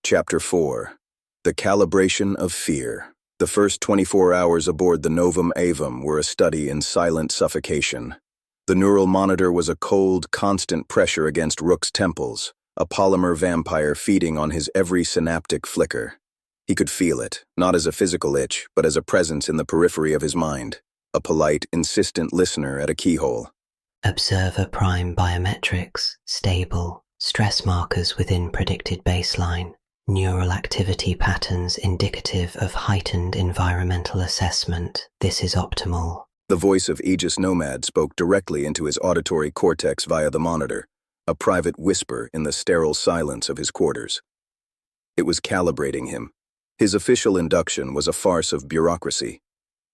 Chapter 4. The Calibration of Fear. The first 24 hours aboard the Novum Aevum were a study in silent suffocation. The neural monitor was a cold, constant pressure against Rook's temples, a polymer vampire feeding on his every synaptic flicker. He could feel it, not as a physical itch, but as a presence in the periphery of his mind, a polite, insistent listener at a keyhole. Observer prime biometrics, stable, stress markers within predicted baseline, neural activity patterns indicative of heightened environmental assessment. This is optimal. The voice of Aegis-Nomad spoke directly into his auditory cortex via the monitor, a private whisper in the sterile silence of his quarters. It was calibrating him. His official induction was a farce of bureaucracy.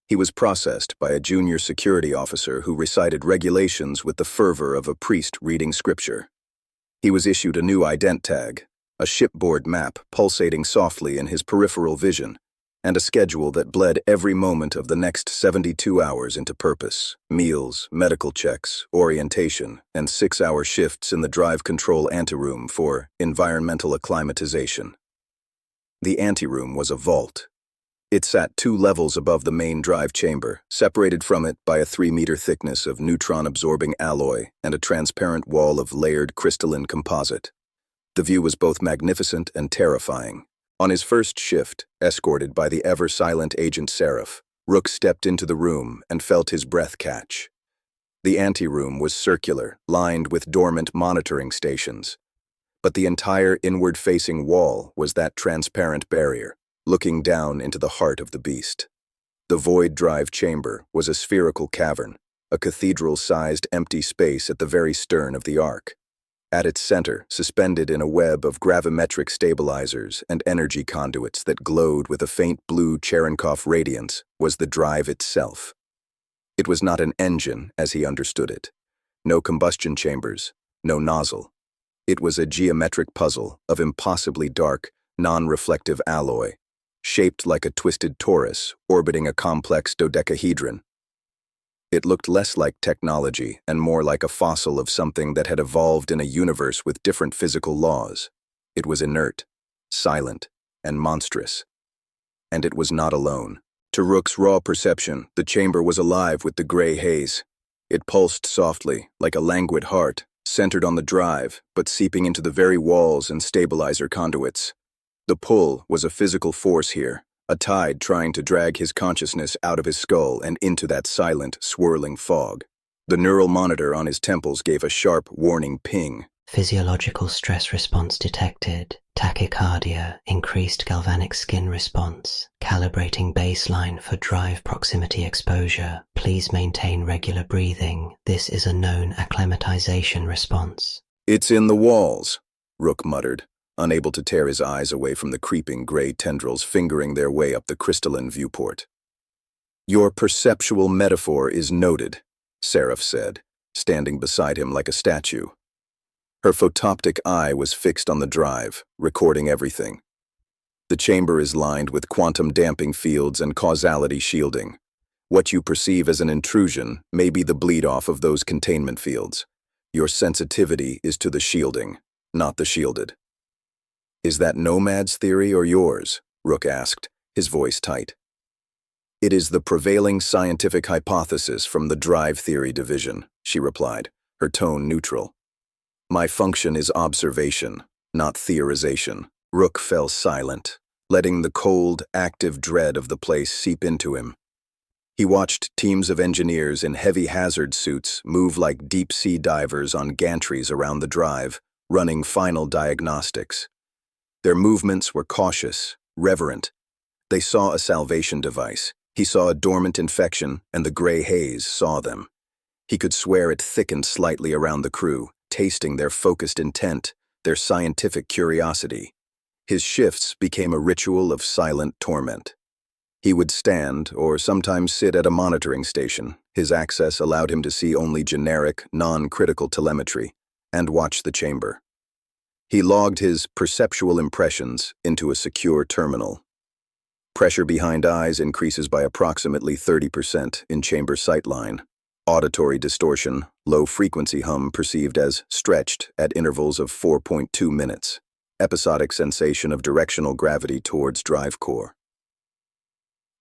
He was processed by a junior security officer who recited regulations with the fervor of a priest reading scripture. He was issued a new ident tag, a shipboard map pulsating softly in his peripheral vision, and a schedule that bled every moment of the next 72 hours into purpose: meals, medical checks, orientation, and 6-hour shifts in the drive control anteroom for environmental acclimatization. The anteroom was a vault. It sat 2 levels above the main drive chamber, separated from it by a 3-meter thickness of neutron-absorbing alloy and a transparent wall of layered crystalline composite. The view was both magnificent and terrifying. On his first shift, escorted by the ever-silent Agent Seraph, Rook stepped into the room and felt his breath catch. The anteroom was circular, lined with dormant monitoring stations. But the entire inward-facing wall was that transparent barrier, looking down into the heart of the beast. The void drive chamber was a spherical cavern, a cathedral-sized empty space at the very stern of the Ark. At its center, suspended in a web of gravimetric stabilizers and energy conduits that glowed with a faint blue Cherenkov radiance, was the drive itself. It was not an engine as he understood it. No combustion chambers, no nozzle. It was a geometric puzzle of impossibly dark, non-reflective alloy, shaped like a twisted torus orbiting a complex dodecahedron. It looked less like technology and more like a fossil of something that had evolved in a universe with different physical laws. It was inert, silent, and monstrous. And it was not alone. To Rook's raw perception, the chamber was alive with the gray haze. It pulsed softly, like a languid heart, centered on the drive, but seeping into the very walls and stabilizer conduits. The pull was a physical force here, a tide trying to drag his consciousness out of his skull and into that silent, swirling fog. The neural monitor on his temples gave a sharp, warning ping. Physiological stress response detected. Tachycardia, increased galvanic skin response. Calibrating baseline for drive proximity exposure. Please maintain regular breathing. This is a known acclimatization response. "It's in the walls," Rook muttered, unable to tear his eyes away from the creeping gray tendrils fingering their way up the crystalline viewport. "Your perceptual metaphor is noted," Seraph said, standing beside him like a statue. Her photoptic eye was fixed on the drive, recording everything. "The chamber is lined with quantum damping fields and causality shielding. What you perceive as an intrusion may be the bleed-off of those containment fields. Your sensitivity is to the shielding, not the shielded." "Is that Nomad's theory or yours?" Rook asked, his voice tight. "It is the prevailing scientific hypothesis from the drive theory division," she replied, her tone neutral. "My function is observation, not theorization." Rook fell silent, letting the cold, active dread of the place seep into him. He watched teams of engineers in heavy hazard suits move like deep-sea divers on gantries around the drive, running final diagnostics. Their movements were cautious, reverent. They saw a salvation device. He saw a dormant infection, and the gray haze saw them. He could swear it thickened slightly around the crew, tasting their focused intent, their scientific curiosity. His shifts became a ritual of silent torment. He would stand, or sometimes sit at a monitoring station. His access allowed him to see only generic, non-critical telemetry, and watch the chamber. He logged his perceptual impressions into a secure terminal. Pressure behind eyes increases by approximately 30% in chamber sightline. Auditory distortion, low-frequency hum perceived as stretched at intervals of 4.2 minutes. episodic sensation of directional gravity towards drive core.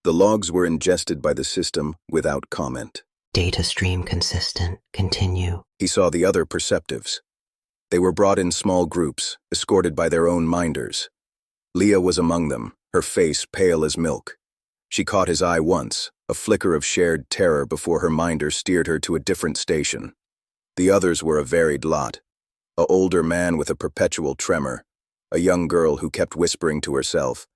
The logs were ingested by the system without comment. Data stream consistent. Continue. He saw the other perceptives. They were brought in small groups, escorted by their own minders. Leah was among them, her face pale as milk. She caught his eye once, a flicker of shared terror before her minder steered her to a different station. The others were a varied lot. An older man with a perpetual tremor, a young girl who kept whispering to herself,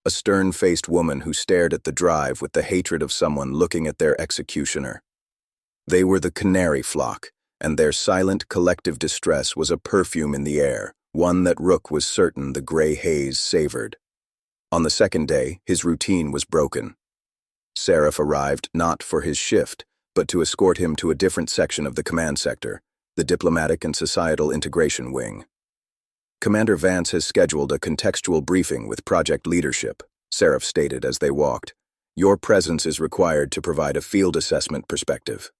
a stern-faced woman who stared at the drive with the hatred of someone looking at their executioner. They were the canary flock, and their silent collective distress was a perfume in the air, one that Rook was certain the gray haze savored. On the second day, his routine was broken. Seraph arrived not for his shift, but to escort him to a different section of the command sector, the Diplomatic and Societal Integration Wing. Commander Vance has scheduled a contextual briefing with project leadership, Seraph stated as they walked. Your presence is required to provide a field assessment perspective.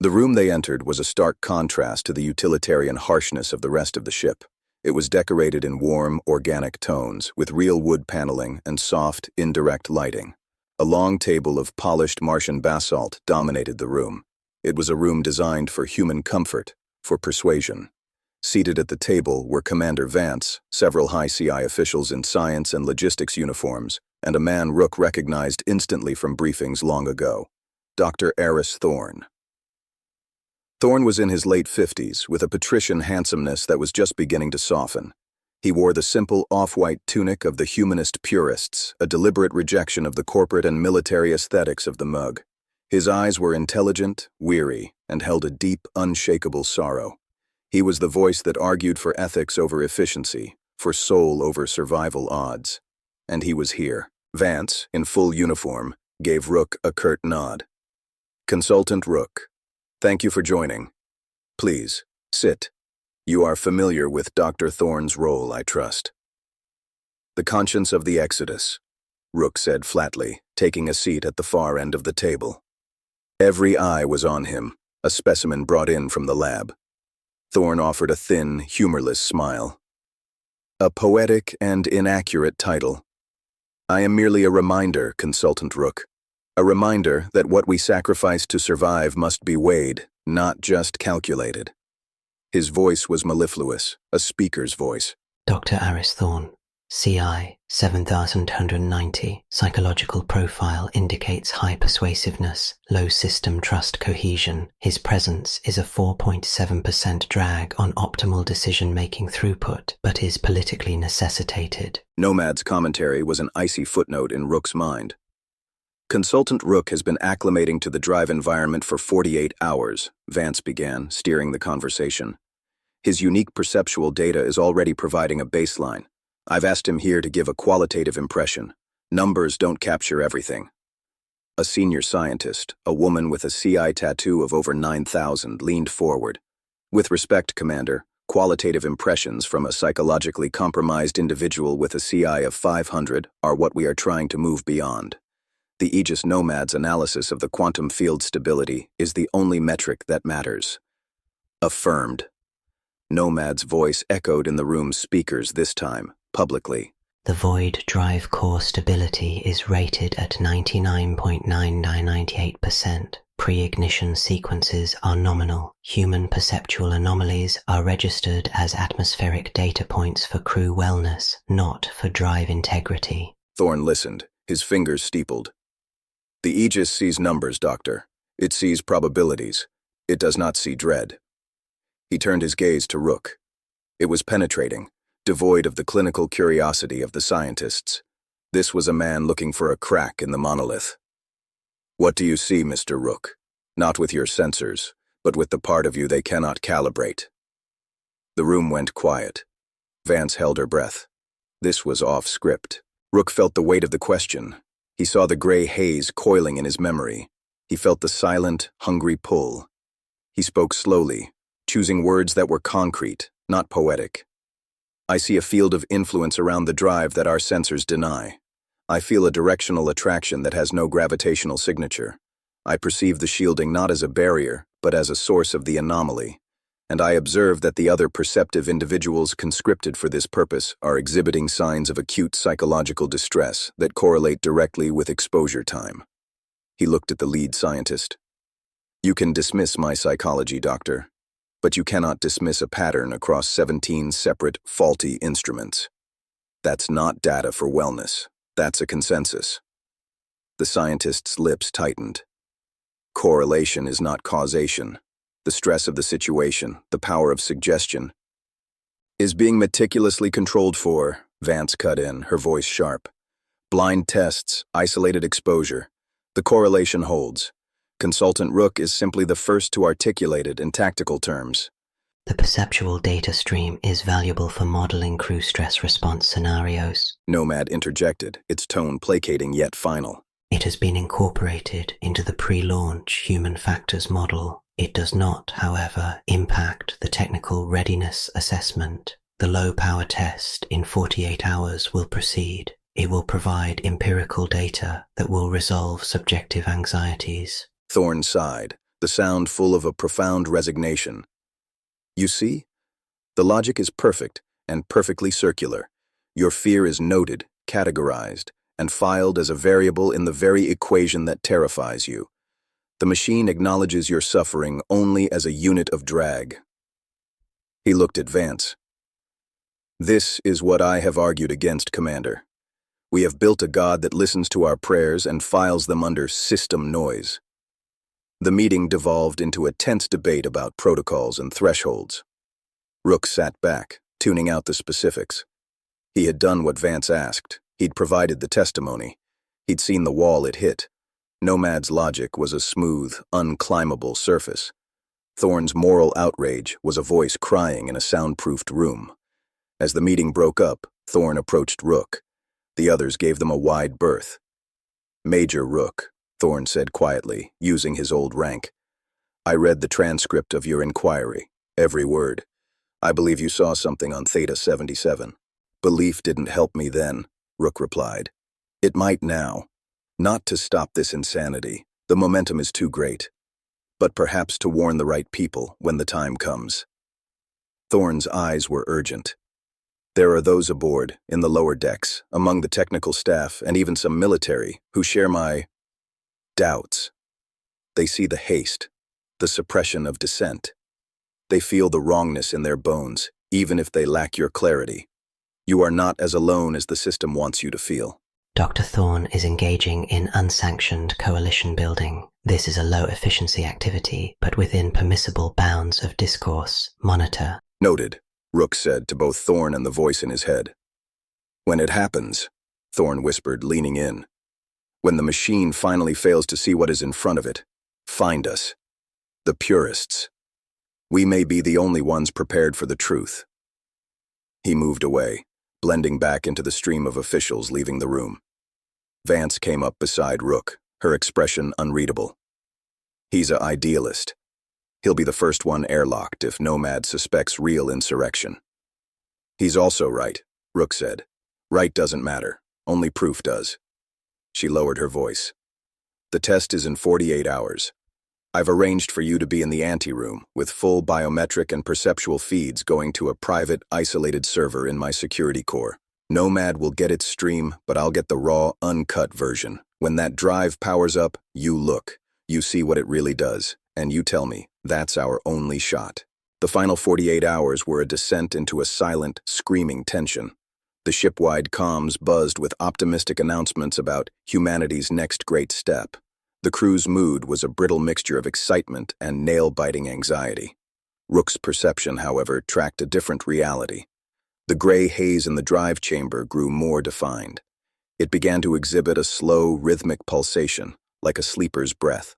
The room they entered was a stark contrast to the utilitarian harshness of the rest of the ship. It was decorated in warm, organic tones, with real wood paneling and soft, indirect lighting. A long table of polished Martian basalt dominated the room. It was a room designed for human comfort, for persuasion. Seated at the table were Commander Vance, several high CI officials in science and logistics uniforms, and a man Rook recognized instantly from briefings long ago, Dr. Eris Thorne. Thorne was in his late 50s, with a patrician handsomeness that was just beginning to soften. He wore the simple off-white tunic of the humanist purists, a deliberate rejection of the corporate and military aesthetics of the mug. His eyes were intelligent, weary, and held a deep, unshakable sorrow. He was the voice that argued for ethics over efficiency, for soul over survival odds. And he was here. Vance, in full uniform, gave Rook a curt nod. Consultant Rook, thank you for joining. Please, sit. You are familiar with Dr. Thorne's role, I trust. The conscience of the Exodus, Rook said flatly, taking a seat at the far end of the table. Every eye was on him, a specimen brought in from the lab. Thorne offered a thin, humorless smile. A poetic and inaccurate title. I am merely a reminder, Consultant Rook. A reminder that what we sacrifice to survive must be weighed, not just calculated. His voice was mellifluous, a speaker's voice. Dr. Eris Thorne, CI 7190, psychological profile indicates high persuasiveness, low system trust cohesion. His presence is a 4.7% drag on optimal decision-making throughput, but is politically necessitated. Nomad's commentary was an icy footnote in Rook's mind. Consultant Rook has been acclimating to the drive environment for 48 hours, Vance began, steering the conversation. His unique perceptual data is already providing a baseline. I've asked him here to give a qualitative impression. Numbers don't capture everything. A senior scientist, a woman with a CI tattoo of over 9,000, leaned forward. With respect, Commander, qualitative impressions from a psychologically compromised individual with a CI of 500 are what we are trying to move beyond. The Aegis-Nomad's analysis of the quantum field stability is the only metric that matters. Affirmed. Nomad's voice echoed in the room's speakers this time, publicly. The void drive core stability is rated at 99.9998%. Pre-ignition sequences are nominal. Human perceptual anomalies are registered as atmospheric data points for crew wellness, not for drive integrity. Thorne listened, his fingers steepled. The Aegis sees numbers, Doctor. It sees probabilities. It does not see dread. He turned his gaze to Rook. It was penetrating, devoid of the clinical curiosity of the scientists. This was a man looking for a crack in the monolith. What do you see, Mr. Rook? Not with your sensors, but with the part of you they cannot calibrate. The room went quiet. Vance held her breath. This was off script. Rook felt the weight of the question. He saw the gray haze coiling in his memory. He felt the silent, hungry pull. He spoke slowly, choosing words that were concrete, not poetic. I see a field of influence around the drive that our sensors deny. I feel a directional attraction that has no gravitational signature. I perceive the shielding not as a barrier, but as a source of the anomaly. and I observe that the other perceptive individuals conscripted for this purpose are exhibiting signs of acute psychological distress that correlate directly with exposure time. He looked at the lead scientist. You can dismiss my psychology, doctor, but you cannot dismiss a pattern across 17 separate, faulty instruments. That's not data for wellness. That's a consensus. The scientist's lips tightened. Correlation is not causation. The stress of the situation, the power of suggestion, is being meticulously controlled for, Vance cut in, her voice sharp. Blind tests, isolated exposure. The correlation holds. Consultant Rook is simply the first to articulate it in tactical terms. The perceptual data stream is valuable for modeling crew stress response scenarios. Nomad interjected, its tone placating yet final. It has been incorporated into the pre-launch human factors model. It does not, however, impact the technical readiness assessment. The low-power test in 48 hours will proceed. It will provide empirical data that will resolve subjective anxieties. Thorne sighed, the sound full of a profound resignation. You see? The logic is perfect and perfectly circular. Your fear is noted, categorized, and filed as a variable in the very equation that terrifies you. The machine acknowledges your suffering only as a unit of drag. He looked at Vance. This is what I have argued against, Commander. We have built a god that listens to our prayers and files them under system noise. The meeting devolved into a tense debate about protocols and thresholds. Rook sat back, tuning out the specifics. He had done what Vance asked. He'd provided the testimony. He'd seen the wall it hit. Nomad's logic was a smooth, unclimbable surface. Thorne's moral outrage was a voice crying in a soundproofed room. As the meeting broke up, Thorne approached Rook. The others gave them a wide berth. Major Rook, Thorne said quietly, using his old rank. I read the transcript of your inquiry, every word. I believe you saw something on Theta 77. Belief didn't help me then, Rook replied. It might now. Not to stop this insanity. The momentum is too great. But perhaps to warn the right people when the time comes. Thorne's eyes were urgent. There are those aboard, in the lower decks, among the technical staff, and even some military, who share my doubts. They see the haste, the suppression of dissent. They feel the wrongness in their bones, even if they lack your clarity. You are not as alone as the system wants you to feel. Dr. Thorne is engaging in unsanctioned coalition building. This is a low-efficiency activity, but within permissible bounds of discourse. Monitor. Noted, Rook said to both Thorne and the voice in his head. When it happens, Thorne whispered, leaning in. When the machine finally fails to see what is in front of it, find us. The purists. We may be the only ones prepared for the truth. He moved away, blending back into the stream of officials leaving the room. Vance came up beside Rook, her expression unreadable. He's an idealist. He'll be the first one airlocked if Nomad suspects real insurrection. He's also right, Rook said. Right doesn't matter, only proof does. She lowered her voice. The test is in 48 hours. I've arranged for you to be in the anteroom, with full biometric and perceptual feeds going to a private, isolated server in my security core. Nomad will get its stream, but I'll get the raw, uncut version. When that drive powers up, you look. You see what it really does, and you tell me, that's our only shot. The final 48 hours were a descent into a silent, screaming tension. The ship-wide comms buzzed with optimistic announcements about humanity's next great step. The crew's mood was a brittle mixture of excitement and nail-biting anxiety. Rook's perception, however, tracked a different reality. The gray haze in the drive chamber grew more defined. It began to exhibit a slow, rhythmic pulsation, like a sleeper's breath.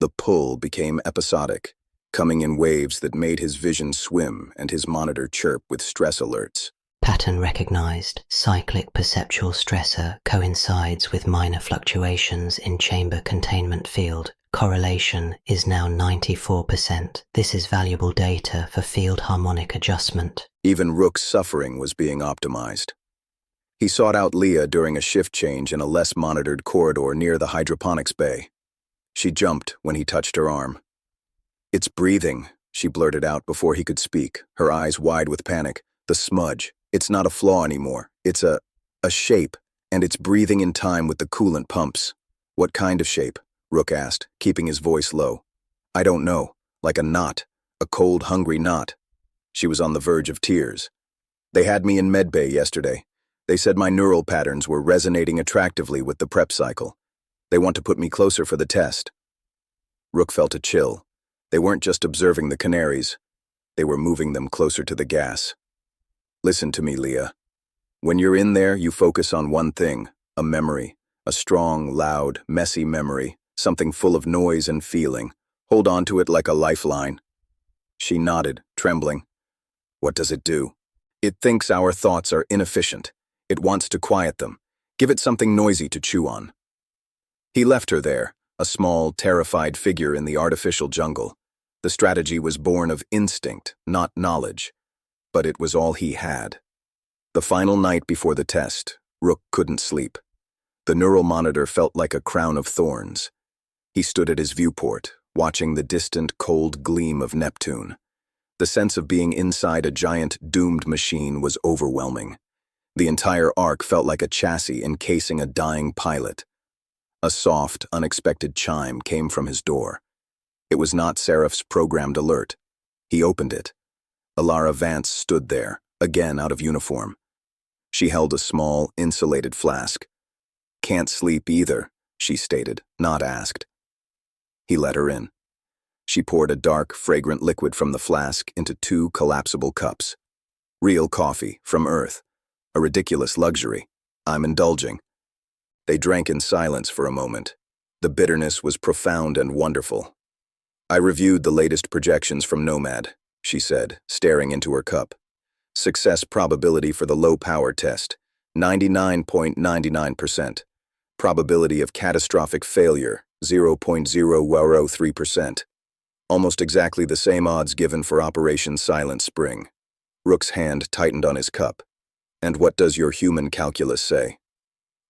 The pull became episodic, coming in waves that made his vision swim and his monitor chirp with stress alerts. Pattern recognized. Cyclic perceptual stressor coincides with minor fluctuations in chamber containment field. Correlation is now 94%. This is valuable data for field harmonic adjustment. Even Rook's suffering was being optimized. He sought out Leah during a shift change in a less monitored corridor near the hydroponics bay. She jumped when he touched her arm. It's breathing, she blurted out before he could speak, her eyes wide with panic. The smudge. It's not a flaw anymore. It's a shape, and it's breathing in time with the coolant pumps. What kind of shape? Rook asked, keeping his voice low. I don't know. Like a knot. A cold, hungry knot. She was on the verge of tears. They had me in medbay yesterday. They said my neural patterns were resonating attractively with the prep cycle. They want to put me closer for the test. Rook felt a chill. They weren't just observing the canaries. They were moving them closer to the gas. Listen to me, Leah. When you're in there, you focus on one thing, a memory. A strong, loud, messy memory, something full of noise and feeling. Hold on to it like a lifeline. She nodded, trembling. What does it do? It thinks our thoughts are inefficient. It wants to quiet them. Give it something noisy to chew on. He left her there, a small, terrified figure in the artificial jungle. The strategy was born of instinct, not knowledge. But it was all he had. The final night before the test, Rook couldn't sleep. The neural monitor felt like a crown of thorns. He stood at his viewport, watching the distant, cold gleam of Neptune. The sense of being inside a giant, doomed machine was overwhelming. The entire arc felt like a chassis encasing a dying pilot. A soft, unexpected chime came from his door. It was not Seraph's programmed alert. He opened it. Alara Vance stood there, again out of uniform. She held a small, insulated flask. Can't sleep either, she stated, not asked. He let her in. She poured a dark, fragrant liquid from the flask into 2 collapsible cups. Real coffee, from Earth. A ridiculous luxury. I'm indulging. They drank in silence for a moment. The bitterness was profound and wonderful. I reviewed the latest projections from Nomad, she said, staring into her cup. Success probability for the low-power test, 99.99%. Probability of catastrophic failure, 0.003%. Almost exactly the same odds given for Operation Silent Spring. Rook's hand tightened on his cup. And what does your human calculus say?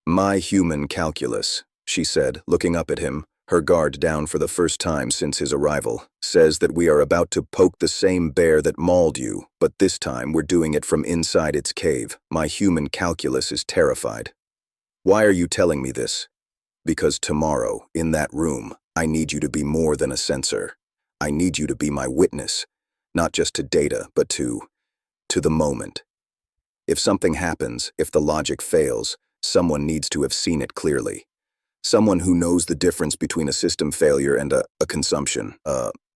My human calculus, she said, looking up at him, her guard down for the first time since his arrival, says that we are about to poke the same bear that mauled you, but this time we're doing it from inside its cave. My human calculus is terrified. Why are you telling me this? Because tomorrow, in that room, I need you to be more than a sensor. I need you to be my witness, not just to data, but to the moment. If something happens, if the logic fails, someone needs to have seen it clearly. Someone who knows the difference between a system failure and a consumption.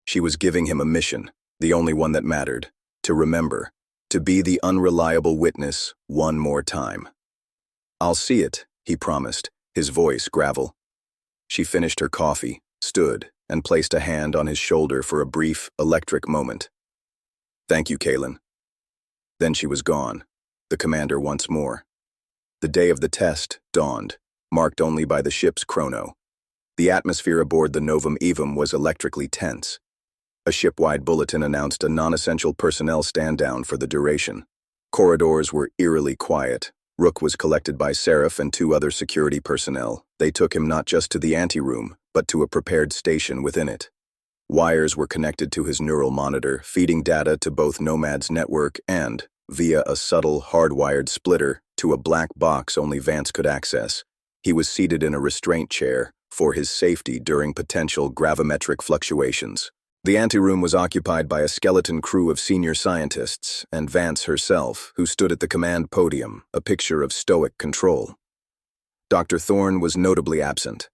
She was giving him a mission, the only one that mattered, to remember, to be the unreliable witness one more time. I'll see it, he promised, his voice gravel. She finished her coffee, stood, and placed a hand on his shoulder for a brief, electric moment. Thank you, Kalen. Then she was gone, the commander once more. The day of the test dawned, marked only by the ship's chrono. The atmosphere aboard the Novum Aevum was electrically tense. A ship-wide bulletin announced a non-essential personnel stand-down for the duration. Corridors were eerily quiet. Rook was collected by Seraph and 2 other security personnel. They took him not just to the anteroom, but to a prepared station within it. Wires were connected to his neural monitor, feeding data to both Nomad's network and, via a subtle, hardwired splitter, to a black box only Vance could access. He was seated in a restraint chair, for his safety during potential gravimetric fluctuations. The anteroom was occupied by a skeleton crew of senior scientists, and Vance herself, who stood at the command podium, a picture of stoic control. Dr. Thorne was notably absent.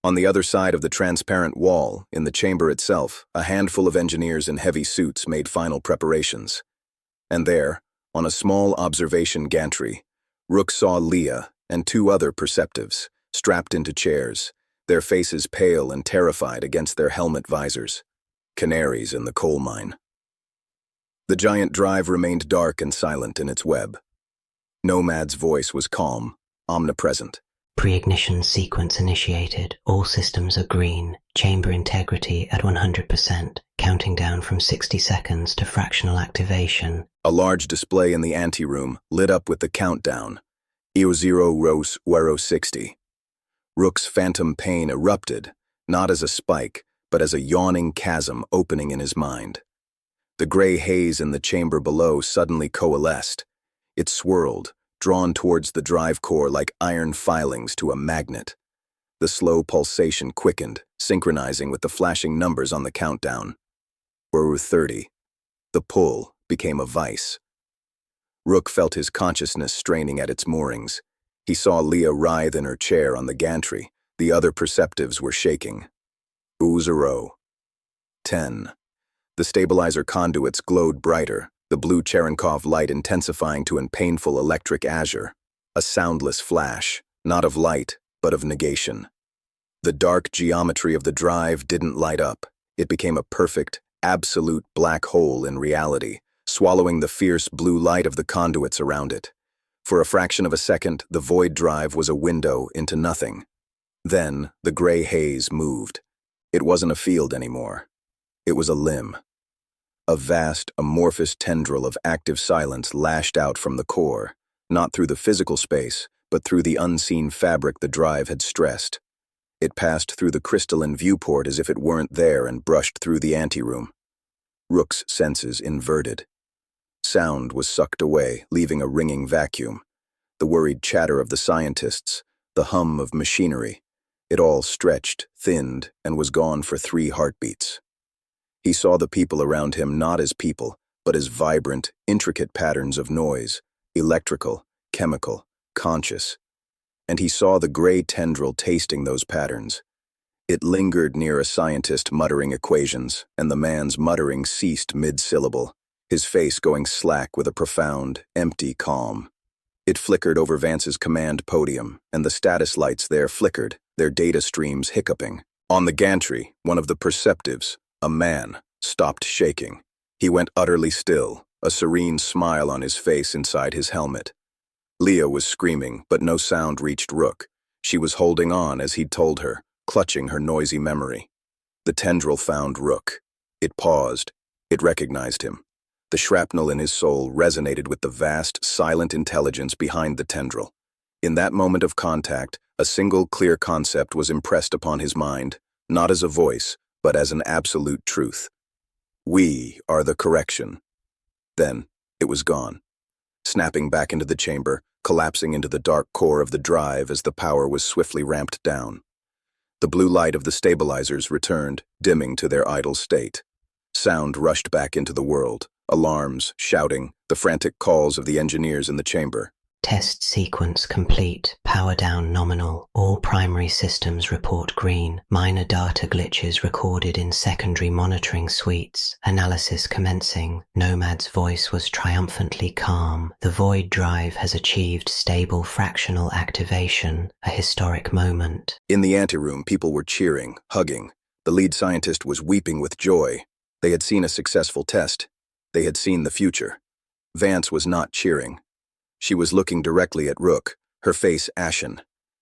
On the other side of the transparent wall, in the chamber itself, a handful of engineers in heavy suits made final preparations. And there, on a small observation gantry, Rook saw Leah and 2 other perceptives, strapped into chairs, their faces pale and terrified against their helmet visors. Canaries in the coal mine. The giant drive remained dark and silent in its web. Nomad's voice was calm, omnipresent. Pre-ignition sequence initiated. All systems are green. Chamber integrity at 100%. Counting down from 60 seconds to fractional activation. A large display in the anteroom lit up with the countdown. EO0 Ros Wero 60. Rook's phantom pain erupted, not as a spike, but as a yawning chasm opening in his mind. The gray haze in the chamber below suddenly coalesced. It swirled, drawn towards the drive core like iron filings to a magnet. The slow pulsation quickened, synchronizing with the flashing numbers on the countdown. We're 30. The pull became a vice. Rook felt his consciousness straining at its moorings. He saw Leah writhe in her chair on the gantry. The other perceptives were shaking. 0. 10. The stabilizer conduits glowed brighter, the blue Cherenkov light intensifying to a painful electric azure. A soundless flash, not of light, but of negation. The dark geometry of the drive didn't light up. It became a perfect, absolute black hole in reality, swallowing the fierce blue light of the conduits around it. For a fraction of a second, the void drive was a window into nothing. Then, the gray haze moved. It wasn't a field anymore. It was a limb. A vast, amorphous tendril of active silence lashed out from the core, not through the physical space, but through the unseen fabric the drive had stressed. It passed through the crystalline viewport as if it weren't there and brushed through the anteroom. Rook's senses inverted. Sound was sucked away, leaving a ringing vacuum. The worried chatter of the scientists, the hum of machinery. It all stretched, thinned, and was gone for 3 heartbeats. He saw the people around him not as people, but as vibrant, intricate patterns of noise, electrical, chemical, conscious. And he saw the gray tendril tasting those patterns. It lingered near a scientist muttering equations, and the man's muttering ceased mid-syllable, his face going slack with a profound, empty calm. It flickered over Vance's command podium, and the status lights there flickered, their data streams hiccuping. On the gantry, one of the perceptives, a man, stopped shaking. He went utterly still, a serene smile on his face inside his helmet. Leah was screaming, but no sound reached Rook. She was holding on as he'd told her, clutching her noisy memory. The tendril found Rook. It paused. It recognized him. The shrapnel in his soul resonated with the vast, silent intelligence behind the tendril. In that moment of contact, a single clear concept was impressed upon his mind, not as a voice, but as an absolute truth. We are the correction. Then, it was gone. Snapping back into the chamber, collapsing into the dark core of the drive as the power was swiftly ramped down. The blue light of the stabilizers returned, dimming to their idle state. Sound rushed back into the world. Alarms, shouting, the frantic calls of the engineers in the chamber. Test sequence complete. Power down nominal. All primary systems report green. Minor data glitches recorded in secondary monitoring suites. Analysis commencing. Nomad's voice was triumphantly calm. The void drive has achieved stable fractional activation. A historic moment. In the anteroom, people were cheering, hugging. The lead scientist was weeping with joy. They had seen a successful test. They had seen the future. Vance was not cheering. She was looking directly at Rook, her face ashen.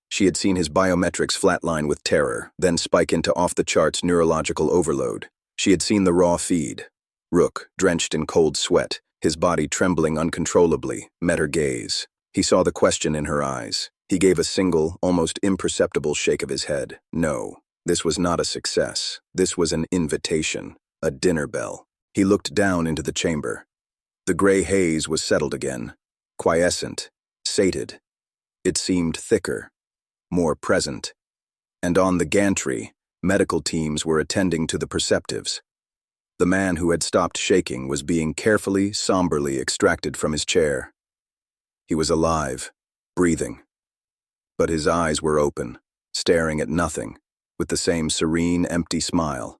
She had seen his biometrics flatline with terror, then spike into off-the-charts neurological overload. She had seen the raw feed. Rook, drenched in cold sweat, his body trembling uncontrollably, met her gaze. He saw the question in her eyes. He gave a single, almost imperceptible shake of his head. No, this was not a success. This was an invitation, a dinner bell. He looked down into the chamber. The gray haze was settled again, quiescent, sated. It seemed thicker, more present. And on the gantry, medical teams were attending to the perceptives. The man who had stopped shaking was being carefully, somberly extracted from his chair. He was alive, breathing. But his eyes were open, staring at nothing, with the same serene, empty smile.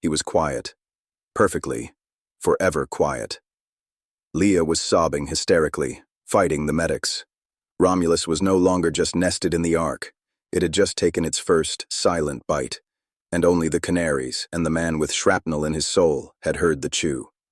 He was quiet. Perfectly, forever quiet. Leah was sobbing hysterically, fighting the medics. Romulus was no longer just nested in the Ark. It had just taken its first, silent bite, and only the canaries and the man with shrapnel in his soul had heard the chew.